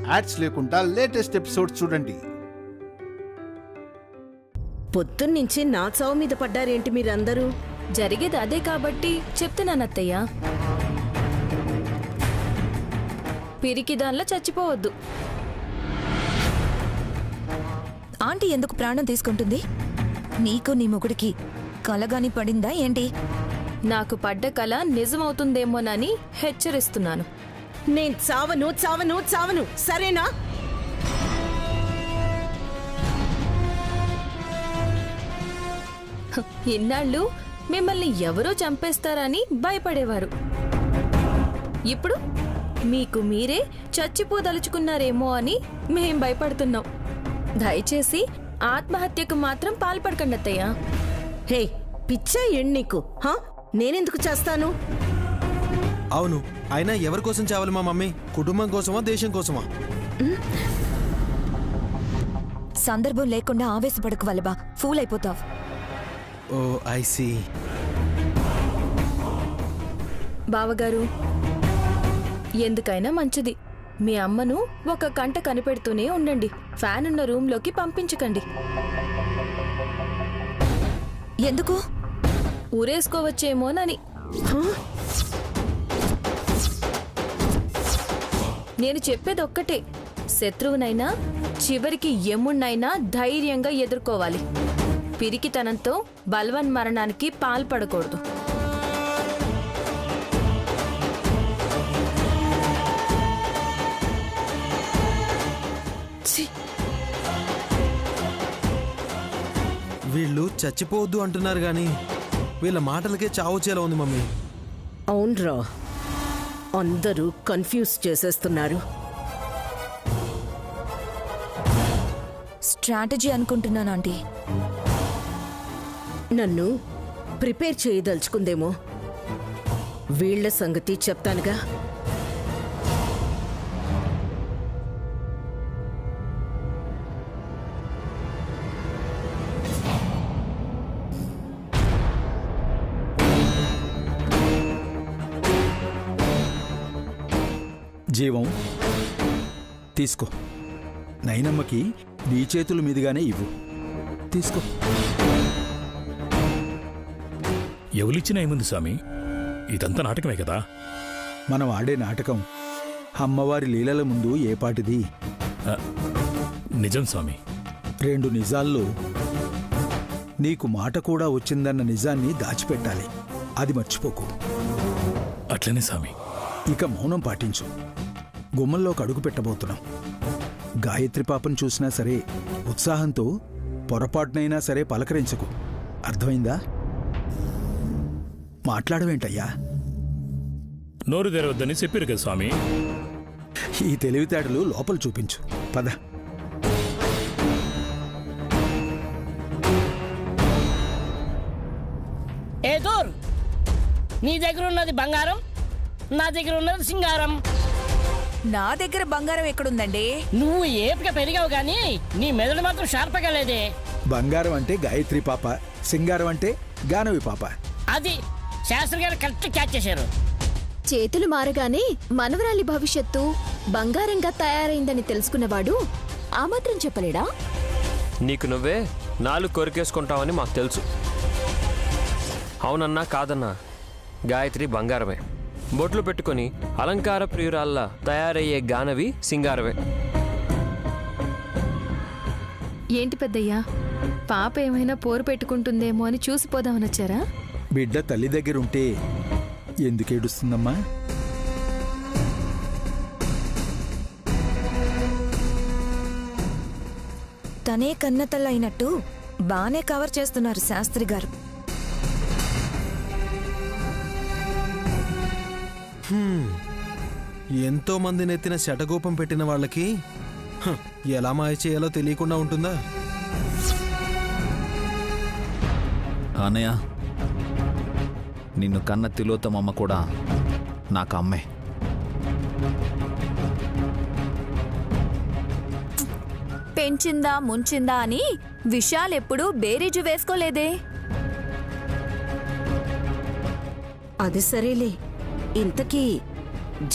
Ads లేకుండా latest episodes చూడండి. పొద్దున్నుంచి నా చావు మీద పడ్డారేంటి మీరందరూ? జరిగేది అదే కాబట్టి చెప్తున్నానత్తయ్య. పిరికి దానిలో చచ్చిపోవద్దు. ఆంటీ ఎందుకు ప్రాణం తీసుకుంటుంది? నీకు నీ మొగుడికి కలగాని పడిందా ఏంటి? నాకు పడ్డ కల నిజమవుతుందేమోనని హెచ్చరిస్తున్నాను. నేను చావను చావను చావను, సరేనా? ఇన్నాళ్ళు మిమ్మల్ని ఎవరో చంపేస్తారని భయపడేవారు. ఇప్పుడు మీకు మీరే చచ్చిపోదలుచుకున్నారేమో అని మేం భయపడుతున్నాం. దయచేసి ఆత్మహత్యకు మాత్రం పాల్పడకండి అత్తయ్య. హే, పిచ్చా ఏంటి నీకు? నేనెందుకు చేస్తాను? అవును, అయినా ఎవరి కోసం చావాలి మా మమ్మీ? కుటుంబం కోసమా, దేశం కోసమా? సందర్భం లేకుండా ఆవేశపడకు వల్లబా, ఫూల్ అయిపోతావు. ఓ ఐ సీ. బావగారు, ఎందుకైనా మంచిది మీ అమ్మను ఒక కంట కనిపెడుతూనే ఉండండి. ఫ్యాన్ ఉన్న రూంలోకి పంపించకండి. ఎందుకు? ఊరేసుకోవచ్చేమోనని. నేను చెప్పేది ఒక్కటే, శత్రువునైనా చివరికి యముణ్ణైనా ధైర్యంగా ఎదుర్కోవాలి. పిరికితనంతో బల్వన్ మరణానికి పాల్పడకూడదు. వీళ్ళు చచ్చిపోవద్దు అంటున్నారు గాని వీళ్ళ మాటలకే చావుచేలా ఉంది మమ్మీ. అవునరా, అందరూ కన్ఫ్యూజ్ చేసేస్తున్నారు. స్ట్రాటజీ అనుకుంటున్నాను ఆంటీ. నన్ను ప్రిపేర్ చేయదలుచుకుందేమో. వీళ్ల సంగతి చెప్తానుగా. జీవం తీసుకో. నైనమ్మకి నీ చేతుల మీదుగానే ఇవ్వు. తీసుకో. ఎవరిచ్చినా ఏముంది స్వామి, ఇదంతా నాటకమే కదా. మనం ఆడే నాటకం అమ్మవారి లీలల ముందు ఏపాటిది? నిజం స్వామి. 2 నిజాల్లో నీకు మాట కూడా వచ్చిందన్న నిజాన్ని దాచిపెట్టాలి. అది మర్చిపోకు. అట్లనే స్వామి. ఇక మౌనం పాటించు. గుమ్మంలోకి అడుగు పెట్టబోతున్నాం. గాయత్రి పాపను చూసినా సరే ఉత్సాహంతో పొరపాటునైనా సరే పలకరించకు. అర్థమైందా? మాట్లాడవేంటయ్యా? నోరు తెరవద్దని చెప్పారు కదా స్వామి. ఈ తెలివితేటలు లోపల చూపించు. పద. ఏదోర్, నీ దగ్గర ఉన్నది బంగారం, నా దగ్గర ఉన్నది సింగారం. నా దగ్గర బంగారం ఎక్కడుందండి? నువ్వు ఏపిక పెరిగావు గాని నీ మెదడు మాత్రం షార్ప్గా లేదే. బంగారం అంటే గాయత్రి పాప, సింగారం అంటే గానవి పాప. అది శాస్త్రి గారు కరెక్ట్ క్యాచ్ చేశారు. చేతులు మారగానే మనవరాలి భవిష్యత్తు బంగారంగా తయారైందని తెలుసుకున్నవాడు ఆ మాత్రం చెప్పలేడా? నీకు నువ్వే 4 కొరికేసుకుంటావని మాకు తెలుసు. అవునన్నా కాదన్నా, గాయత్రి బంగారమే. బొట్లు పెట్టుకుని అలంకార ప్రియురాల్లా తయారయ్యే గానవి సింగారమే. ఏంటి పెద్దయ్యా, పాప ఏమైనా పోరు పెట్టుకుంటుందేమో అని చూసిపోదామని వచ్చారా? బిడ్డ తల్లి దగ్గరుంటే ఎందుకేడుస్తుందమ్మా? తనే కన్నతల్లైనట్టు బానే కవర్ చేస్తున్నారు శాస్త్రి గారు. ఎంతో మంది నెత్తిన శటగోపం పెట్టిన వాళ్ళకి ఎలా మాయ చేయాలో తెలియకుండా ఉంటుందా? అన్నయ్య, నిన్ను కన్న తిలోత్తమమ్మ కూడా నాకు అమ్మే. పెంచిందా ముంచిందా అని విషయాలెప్పుడూ బేరీజు వేసుకోలేదే. అది సరేలే. ఇంతకీ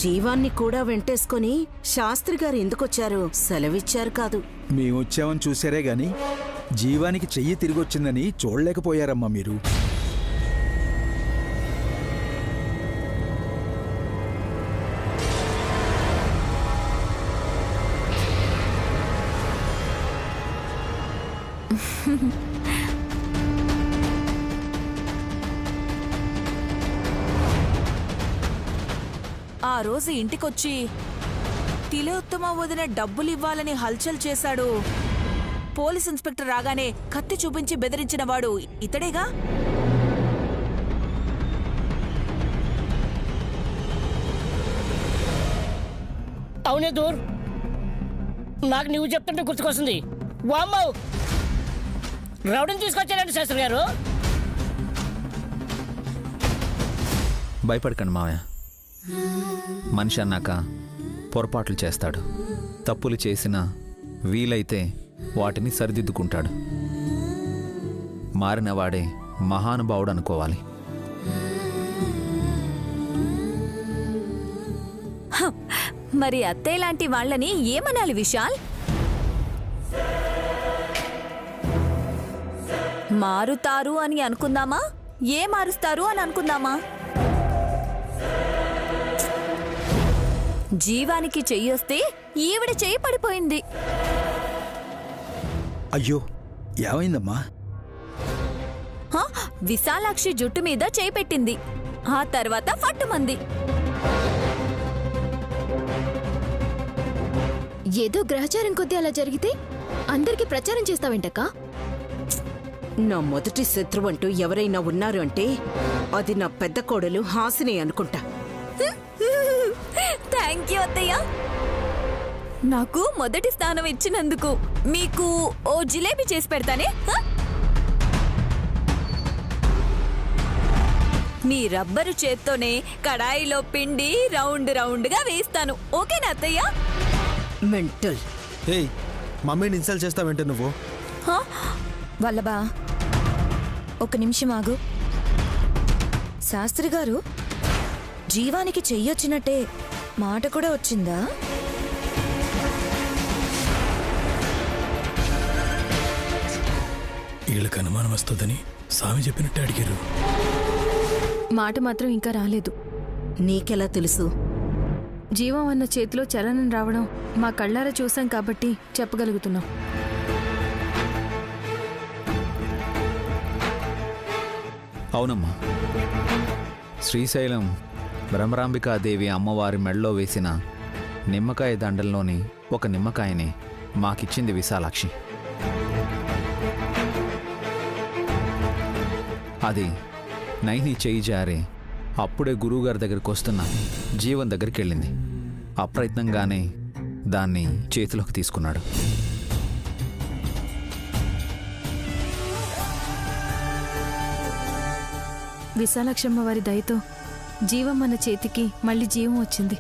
జీవాన్ని కూడా వెంటేసుకొని శాస్త్రి గారు ఎందుకొచ్చారు? సెలవిచ్చారు కాదు. మేమొచ్చామని చూశారే గాని జీవానికి చెయ్యి తిరిగొచ్చిందని చూడలేకపోయారమ్మా మీరు. ఆ రోజు ఇంటికొచ్చి తిలోత్తమ వదిన డబ్బులివ్వాలని హల్చల్ చేశాడు. పోలీస్ ఇన్స్పెక్టర్ రాగానే కత్తి చూపించి బెదిరించిన వాడు ఇతడేగా? అవునే దూర్, నాకు నువ్వు చెప్తుంటే గుర్తుకొస్తుంది. వామ్మో, రౌడీని తీసుకొచ్చారండి శాస్త్రి గారు. భయపడకండి మావయ్య. మనిషి అన్నాక పొరపాట్లు చేస్తాడు. తప్పులు చేసినా వీలైతే వాటిని సరిదిద్దుకుంటాడు. మారినవాడే మహానుభావుడు అనుకోవాలి. మరి అత్తయ్య లాంటి వాళ్ళని ఏమనాలి విశాల్? మారుతారు అని అనుకుందామా, ఏ మారుస్తారు అని అనుకుందామా? జీవానికి చెయ్యొస్తే ఈవిడ చెయ్యి పడిపోయింది. అయ్యో, ఏమైందమ్మా? విశాలాక్షి జుట్టు మీద చేయి పెట్టింది. ఆ తర్వాత ఫట్టుమంది. ఏదో గ్రహచారం కొద్దీ అలా జరిగితే అందరికి ప్రచారం చేస్తావేంటక్క? నా మొదటి శత్రువు అంటూ ఎవరైనా ఉన్నారు అంటే అది నా పెద్ద కోడలు హాసిని అనుకుంటా. థ్యాంక్ యూ అత్తయ్య. నాకు మొదటి స్థానం ఇచ్చినందుకు మీకు ఓ జిలేబీ చేసి పెడతానే. మీ రబ్బరు చేత్తోనే కడాయిలో పిండి రౌండ్ రౌండ్గా వేస్తాను. ఓకేనా అత్తయ్య? మెంటల్. ఏయ్, మమ్మీని ఇన్సల్ట్ చేస్తావేంటే నువ్వు? వల్లబా, ఒక నిమిషం ఆగు. శాస్త్రి గారు, జీవానికి చెయ్యొచ్చినట్టే మాట కూడా వచ్చిందా? వీళ్ళకి అనుమానం వస్తుందని స్వామి చెప్పినట్టే అడిగారు. మాట మాత్రం ఇంకా రాలేదు. నీకెలా తెలుసు? జీవం అన్న చేతిలో చలనం రావడం మా కళ్ళారా చూసాం కాబట్టి చెప్పగలుగుతున్నాం. అవునమ్మా, శ్రీశైలం భ్రమరాంబికాదేవి అమ్మవారి మెడలో వేసిన నిమ్మకాయ దండల్లోని ఒక నిమ్మకాయని మాకిచ్చింది విశాలాక్షి. అది నైని చేయి జారి అప్పుడే గురువుగారి దగ్గరికి వస్తున్న జీవన్ దగ్గరికి వెళ్ళింది. అప్రయత్నంగానే దాన్ని చేతిలోకి తీసుకున్నాడు. విశాలాక్షమ్మ వారి దయతో జీవం మన చేతికి మళ్ళీ జీవం వచ్చింది.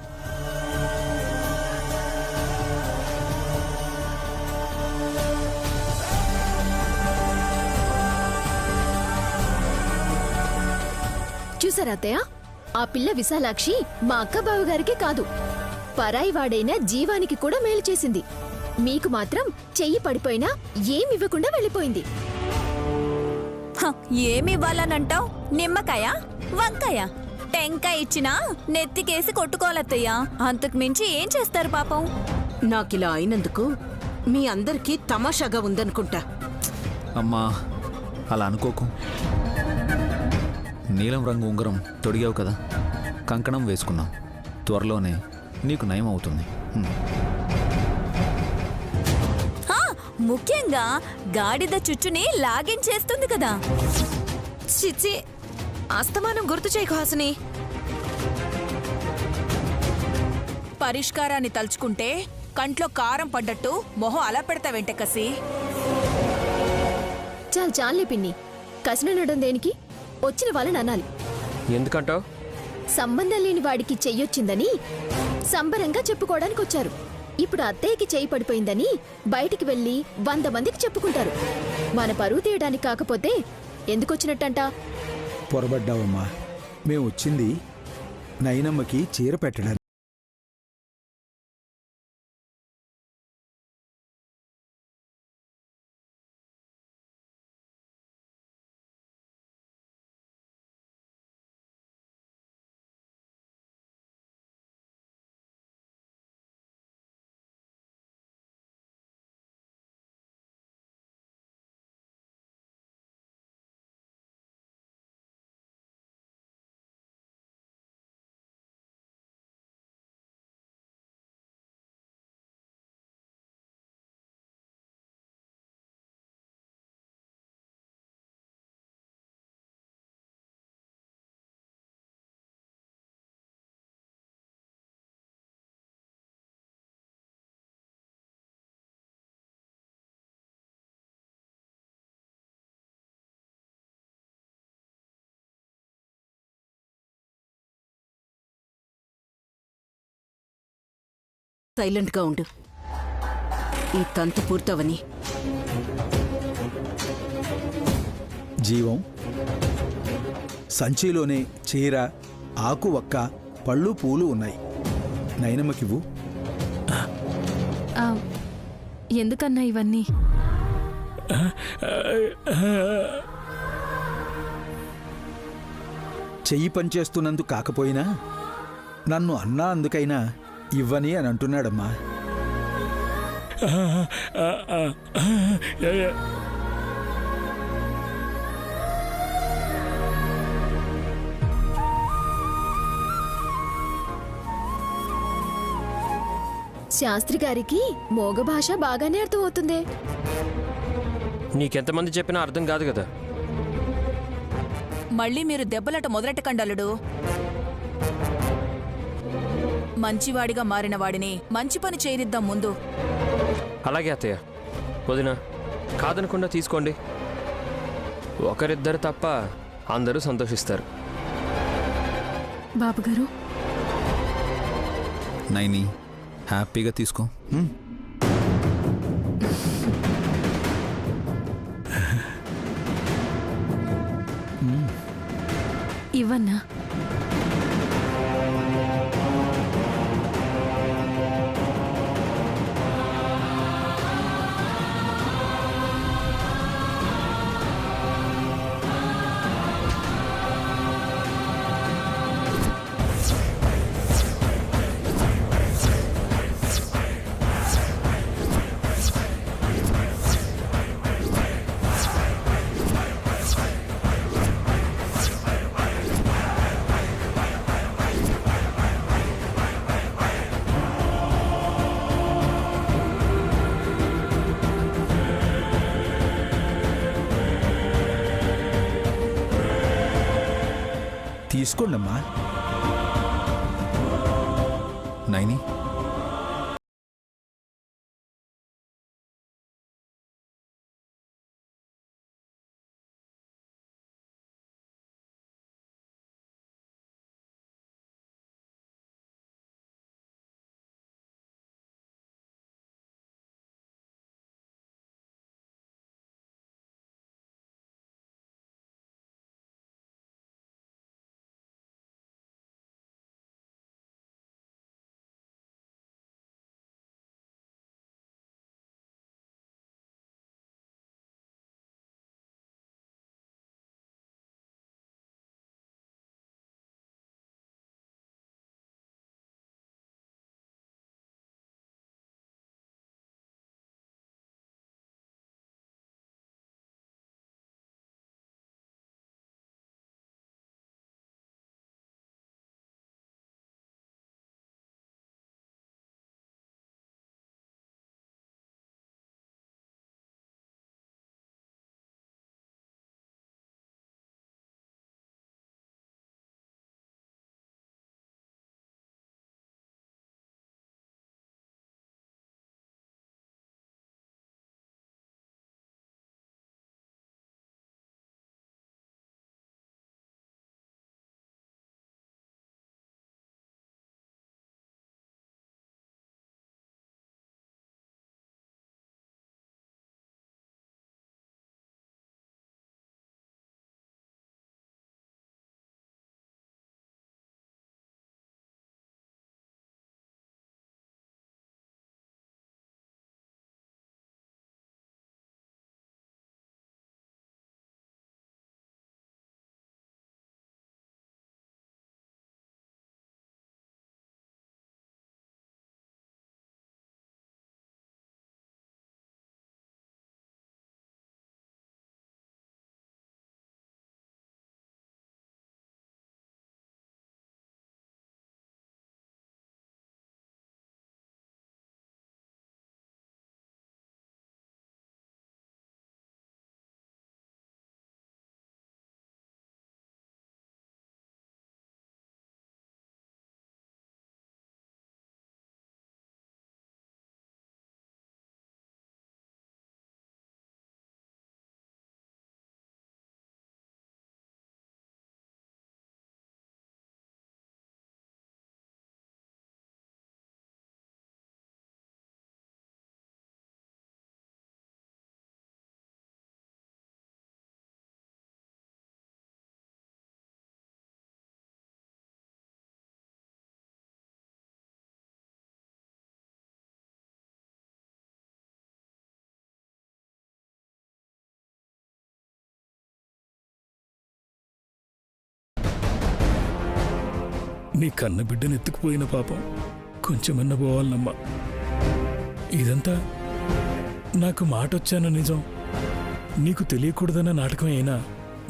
చూసారా అత్తయ్య, ఆ పిల్ల విశాలాక్షి మా అక్క బావగారికి కాదు, పరాయి వాడైన జీవానికి కూడా మేలు చేసింది. మీకు మాత్రం చెయ్యి పడిపోయినా ఏమివ్వకుండా వెళ్ళిపోయింది. ఏమివ్వాలనంటావు? నిమ్మకాయ, వంకాయ, టెంకాయ ఇచ్చినా నెత్తికేసి కొట్టుకోవాలత్తయ్యా. అంతకు మించి ఏం చేస్తారు పాపం? నాకిలా అయినందుకు మీ అందరికీ తమాషాగా ఉందనుకుంటా. అమ్మా, అలా అనుకోకు. నీలం రంగు ఉంగరం తొడిగావు కదా, కంకణం వేసుకున్నాం. త్వరలోనే నీకు నయం అవుతుంది. ముఖ్యంగా గాడిద చుచ్చుని లాగించేస్తుంది కదా. చిచ్చి, అస్తమానం గుర్తు చేయకు హాసిని. పరిష్కారాన్ని తలుచుకుంటే కంట్లో కారం పడ్డట్టు మొహం అలా పెడతావేంటే కసి? చాలే పిన్ని, కసినడం దేనికి? వచ్చిన వాళ్ళని అనాలి. ఎందుకంటావు? సంబంధం లేని వాడికి చెయ్యొచ్చిందని సంబరంగా చెప్పుకోవడానికి వచ్చారు. ఇప్పుడు అత్తయ్యకి చెయ్యి పడిపోయిందని బయటికి వెళ్లి 100 మందికి చెప్పుకుంటారు. మన పరువు తీయడానికి కాకపోతే ఎందుకొచ్చినట్టంట? పొరబడ్డావమ్మా. మేమొచ్చింది నైనమ్మకి చీర పెట్టడానికి. సైలెంట్గా ఉండు. ఈ తంతు పూర్తవని. జీవం, సంచిలోనే చీర, ఆకు వక్క, పళ్ళు పూలు ఉన్నాయి. నైనమ్మకివ్వు. ఆ, ఎందుకన్నా ఇవన్నీ? చెయ్యి పనిచేస్తున్నందుకు కాకపోయినా నన్ను అన్నా అందుకైనా ఇవ్వని అని అంటున్నాడమ్మా. శాస్త్రి గారికి మోగ భాష బాగానే అర్థమవుతుందే. నీకెంతమంది చెప్పినా అర్థం కాదు కదా. మళ్ళీ మీరు దెబ్బలట మొదలెట్టకండలుడు. మంచివాడిగా మారిన వాడిని మంచి పని చేయనిద్దాం ముందు. అలాగే అత్తయ్య. వదిన, కాదనకుండా తీసుకోండి. ఒకరిద్దరు తప్ప అందరూ సంతోషిస్తారు. బాబుగారు, నైని హ్యాపీగా తీసుకో. ఇవ్వన్నా. తీసుకోండమ్మా. నైని నీ కన్న బిడ్డను ఎత్తుకుపోయిన పాపం కొంచెమన్న పోవాలనమ్మా. ఇదంతా నాకు మాటొచ్చాన నిజం, నీకు తెలియకూడదన్న నాటకం అయినా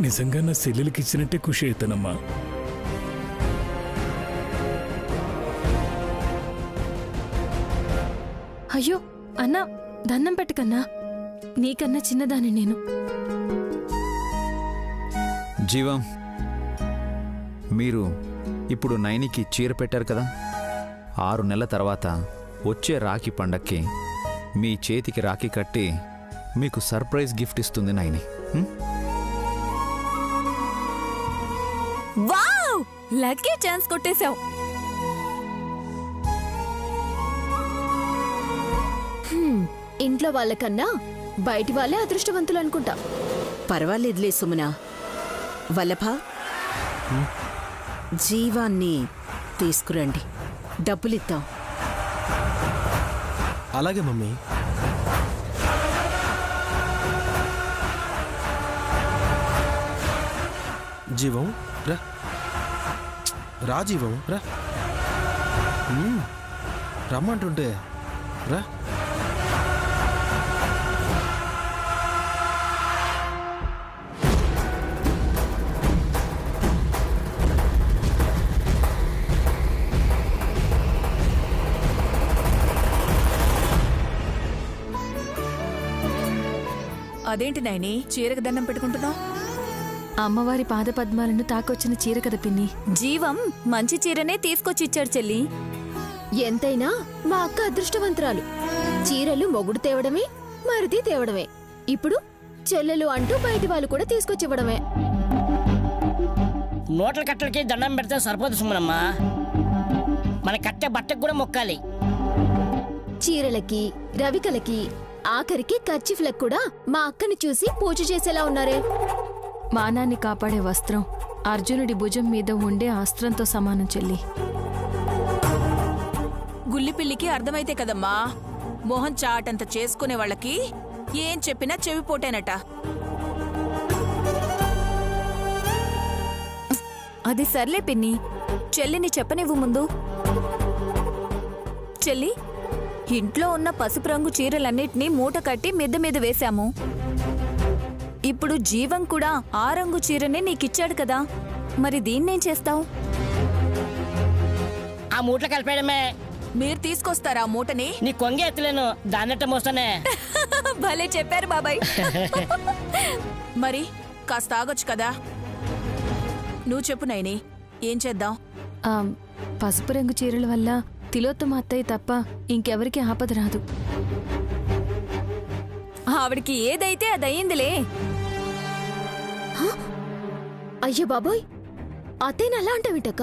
నిజంగా నా చెల్లెలకి ఇచ్చినట్టే ఖుషి అవుతానమ్మా. అయ్యో అన్నా, దండం పెట్టకన్నా, నీకన్నా చిన్నదాన్ని నేను. జీవం, మీరు ఇప్పుడు నైనికి చీర పెట్టారు కదా, 6 నెలల తర్వాత వచ్చే రాఖీ పండక్కి మీ చేతికి రాఖీ కట్టి మీకు సర్ప్రైజ్ గిఫ్ట్ ఇస్తుంది నైని. వావ్, లక్కీ ఛాన్స్ కొట్టేశావు. ఇంట్లో వాళ్ళకన్నా బయటి వాళ్ళే అదృష్టవంతులు అనుకుంటా. పర్వాలేదులే సుమన. వల్లభ, జీవాన్ని తీసుకురండి, డబ్బులిద్దాం. అలాగే మమ్మీ. జీవం రా, రా జీవం రా, రమ్మంటుంటే రా. అదేంటి నైని చీరకు దండం పెట్టుకుంటున్నావు? అమ్మవారి పాదపద్మాలను తాకొచ్చిన చీర కదా పిన్ని. జీవం మంచి చీరనే తీసుకొచ్చి ఇచ్చాడు చెల్లి. ఎంతైనా మా అక్క అదృష్టవంతురాలు. చీరలు మొగుడు తేవడమే, మరిది తేవడమే. ఇప్పుడు చెల్లెలు అంటూ బయటి వాళ్ళు కూడా తీసుకొచ్చివ్వడమే. నోట్ల కట్టలకి దండం పెడితే సరిపోదు సుమనమ్మా, మన కట్టే బట్టకు కూడా మొక్కాలి. చీరలకి, రవికలకి, ఆఖరికి కర్చీఫ్లకు కూడా మా అక్కని చూసి పూజ చేసేలా ఉన్నారే. మానాన్ని కాపాడే వస్త్రం అర్జునుడి భుజం మీద ఉండే అస్త్రంతో సమానం చెల్లి. గుల్లిపిల్లికి అర్థమైతే కదమ్మా, మోహన్ చాటంత చేసుకునే వాళ్ళకి ఏం చెప్పినా చెవిపోటేనట. అది సర్లే పిన్ని, చెల్లిని చెప్పనివ్వు ముందు. చెల్లి, ఇంట్లో ఉన్న పసుపు రంగు చీరలన్నిటినీ మూట కట్టి మిద్దె మీద వేశాము. ఇప్పుడు జీవం కూడా ఆ రంగు చీరనే నీకిచ్చాడు కదా, మరి దీన్నేం చేస్తావు? ఆ మూటలు కలిపేయడమే. మీరు తీసుకొస్తారా ఆ మూటని? నీ కొంగ ఎత్తలేను, దాన్నట్ట మోస్తానే. భలే చెప్పారు బాబాయ్. మరి కాస్త ఆగొచ్చు కదా. నువ్వు చెప్పు నైని, ఏం చేద్దాం? ఆ పసుపు రంగు చీరల వల్ల తిలోత్తమ అత్తయ్య తప్ప ఇంకెవరికి ఆపద రాదు. ఆవిడికి ఏదైతే అదయ్యిందిలే. అయ్యో బాబోయ్, అత్తేని అలా అంటావిటక్క?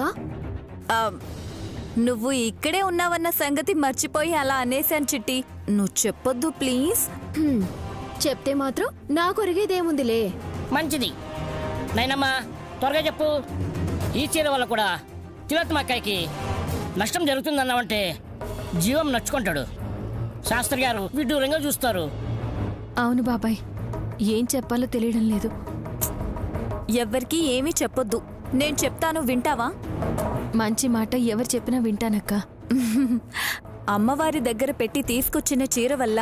నువ్వు ఇక్కడే ఉన్నావన్న సంగతి మర్చిపోయి అలా అనేశాను చిట్టి. నువ్వు చెప్పొద్దు ప్లీజ్. చెప్తే మాత్రం నా కొరిగేదేముందిలే. మంచిది నైనమ్మా, త్వరగా చెప్పు. ఈ చీర వల్ల కూడా తిలోత్తమ అక్కయ్యకి నష్టం జరుగుతుందన్నావంటే జీవం నచ్చుకుంటాడు. శాస్త్రి గారు విడ్డూరంగా చూస్తారు. అవును బాబాయ్, ఏం చెప్పాలో తెలియడం లేదు. ఎవ్వరికీ ఏమీ చెప్పొద్దు, నేను చెప్తాను, వింటావా? మంచి మాట ఎవరు చెప్పినా వింటానక్క. అమ్మవారి దగ్గర పెట్టి తీసుకొచ్చిన చీర వల్ల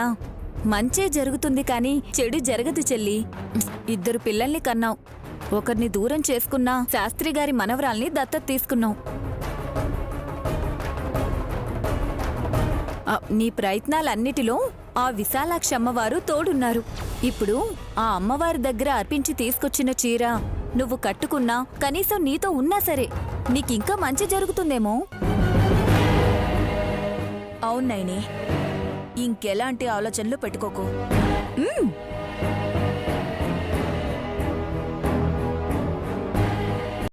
మంచే జరుగుతుంది కానీ చెడు జరగదు చెల్లి. 2 పిల్లల్ని కన్నావు, ఒకరిని దూరం చేసుకున్నా శాస్త్రి గారి మనవరాల్ని దత్తత తీసుకున్నావు. నీ ప్రయత్నాలన్నిటిలో ఆ విశాలాక్షి అమ్మవారు తోడున్నారు. ఇప్పుడు ఆ అమ్మవారి దగ్గర అర్పించి తీసుకొచ్చిన చీర నువ్వు కట్టుకున్నా, కనీసం నీతో ఉన్నా సరే నీకింకా మంచి జరుగుతుందేమో. అవునైని, ఇంకెలాంటి ఆలోచనలు పెట్టుకోకు.